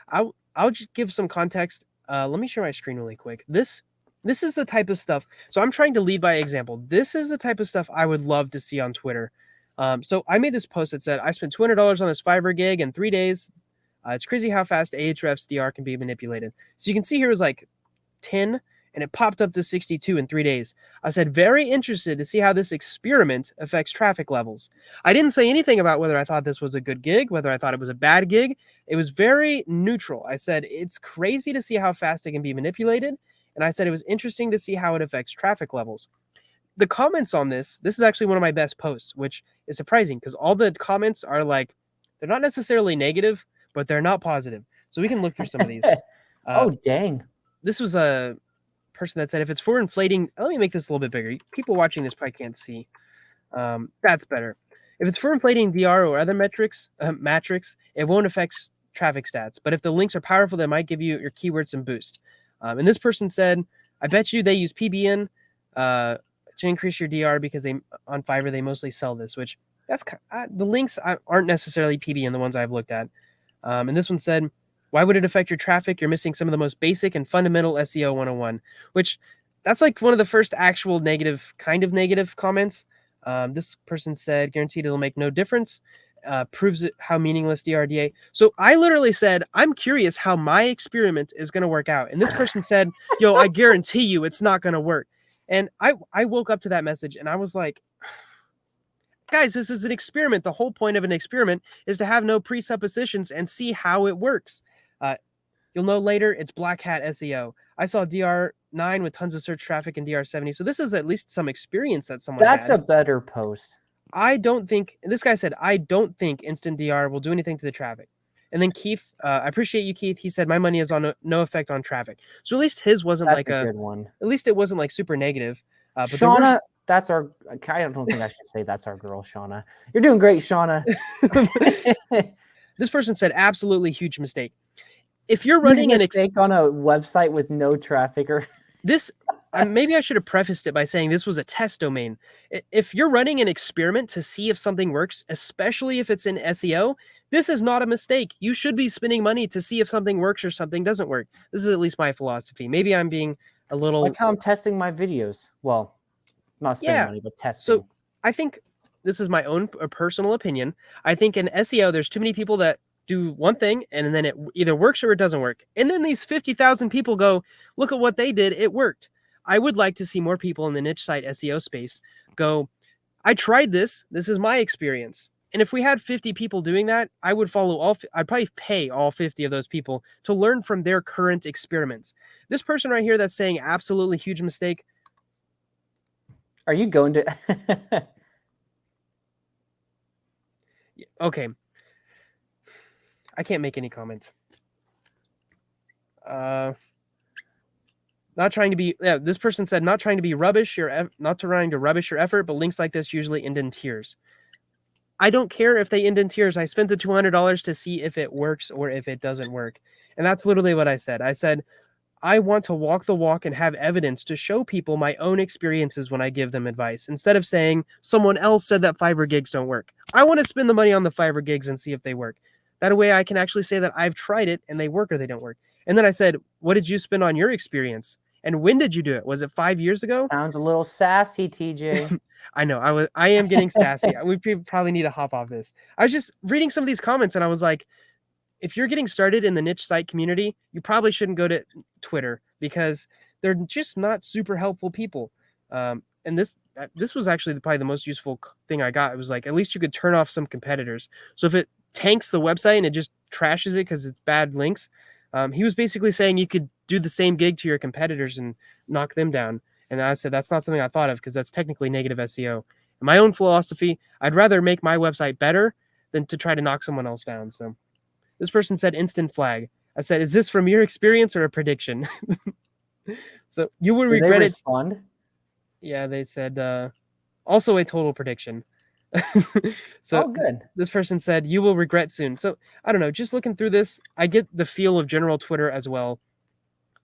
I'll just give some context. Let me share my screen really quick. This is the type of stuff. So I'm trying to lead by example. This is the type of stuff I would love to see on Twitter. So I made this post that said I spent $200 on this Fiverr gig in 3 days. It's crazy how fast Ahrefs DR can be manipulated. So you can see here is like 10 and it popped up to 62 in 3 days. I said, very interested to see how this experiment affects traffic levels. I didn't say anything about whether I thought this was a good gig, whether I thought it was a bad gig. It was very neutral. I said, it's crazy to see how fast it can be manipulated. And I said, it was interesting to see how it affects traffic levels. The comments on this is actually one of my best posts, which is surprising because all the comments are like, they're not necessarily negative, but they're not positive. So we can look through some of these. Oh, dang. This was a person that said, if it's for inflating, let me make this a little bit bigger. People watching this probably can't see. That's better. If it's for inflating DR or other metrics, it won't affect traffic stats. But if the links are powerful, they might give you your keywords some boost. And this person said, I bet you they use PBN to increase your DR because they on Fiverr they mostly sell this, which that's the links aren't necessarily PBN, the ones I've looked at. And this one said, why would it affect your traffic? You're missing some of the most basic and fundamental SEO 101, which that's like one of the first actual negative comments. This person said, guaranteed it'll make no difference. Proves it how meaningless DRDA. So I literally said, I'm curious how my experiment is going to work out. And this person said, yo, I guarantee you it's not going to work. And I woke up to that message and I was like, guys, this is an experiment. The whole point of an experiment is to have no presuppositions and see how it works. You'll know later it's black hat SEO. I saw DR9 with tons of search traffic and DR70. So this is at least some experience that someone That's had. a better post. I don't think, this guy said, I don't think instant DR will do anything to the traffic. And then Keith, I appreciate you, Keith. He said, my money is on no effect on traffic. So at least his wasn't That's like a good one. At least it wasn't like super negative. But Shauna, that's our, I don't think I should say that's our girl, Shauna. You're doing great, Shauna. This person said, absolutely huge mistake. If you're running a mistake on a website with no traffic or this, maybe I should have prefaced it by saying this was a test domain. If you're running an experiment to see if something works, especially if it's in SEO, this is not a mistake. You should be spending money to see if something works or something doesn't work. This is at least my philosophy. Maybe I'm being a little... Like how I'm testing my videos. Well, not spending money, but testing. So I think this is my own personal opinion. I think in SEO, there's too many people that do one thing and then it either works or it doesn't work. And then these 50,000 people go, look at what they did. It worked. I would like to see more people in the niche site SEO space go, I tried this. This is my experience. And if we had 50 people doing that, I would follow I'd probably pay all 50 of those people to learn from their current experiments. This person right here that's saying absolutely huge mistake. Are you going to... Okay. I can't make any comments. Not trying to be, this person said, not trying to be rubbish, not trying to rubbish your effort, but links like this usually end in tears. I don't care if they end in tears. I spent the $200 to see if it works or if it doesn't work. And that's literally what I said. I said, I want to walk the walk and have evidence to show people my own experiences when I give them advice, instead of saying someone else said that Fiverr gigs don't work. I want to spend the money on the Fiverr gigs and see if they work. That way I can actually say that I've tried it and they work or they don't work. And then I said, what did you spend on your experience? And when did you do it? Was it 5 years ago? Sounds a little sassy, TJ. I know. I am getting sassy. We probably need to hop off this. I was just reading some of these comments and I was like, if you're getting started in the niche site community, you probably shouldn't go to Twitter because they're just not super helpful people. And this was actually probably the most useful thing I got. It was like, at least you could turn off some competitors. So if it tanks the website and it just trashes it because it's bad links, he was basically saying you could do the same gig to your competitors and knock them down. And I said, that's not something I thought of because that's technically negative SEO. In my own philosophy, I'd rather make my website better than to try to knock someone else down. So this person said instant flag. I said, is this from your experience or a prediction? So you would regret they it. Respond? Yeah, they said also a total prediction. So good. This person said, you will regret soon. So I don't know, just looking through this, I get the feel of general Twitter as well.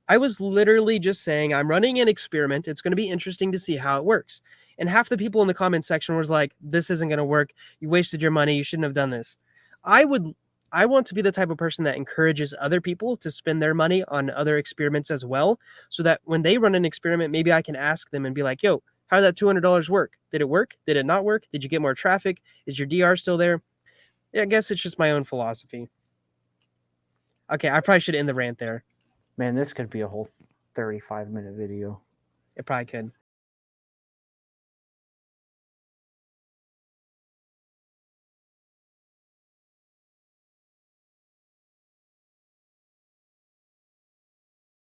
I was literally just saying, I'm running an experiment. It's going to be interesting to see how it works. And half the people in the comment section was like, this isn't going to work. You wasted your money. You shouldn't have done this. I would I want to be the type of person that encourages other people to spend their money on other experiments as well, so that when they run an experiment, maybe I can ask them and be like, yo, how did that $200 work? Did it work? Did it not work? Did you get more traffic? Is your DR still there? Yeah, I guess it's just my own philosophy. Okay, I probably should end the rant there. Man, this could be a whole 35-minute video. It probably could.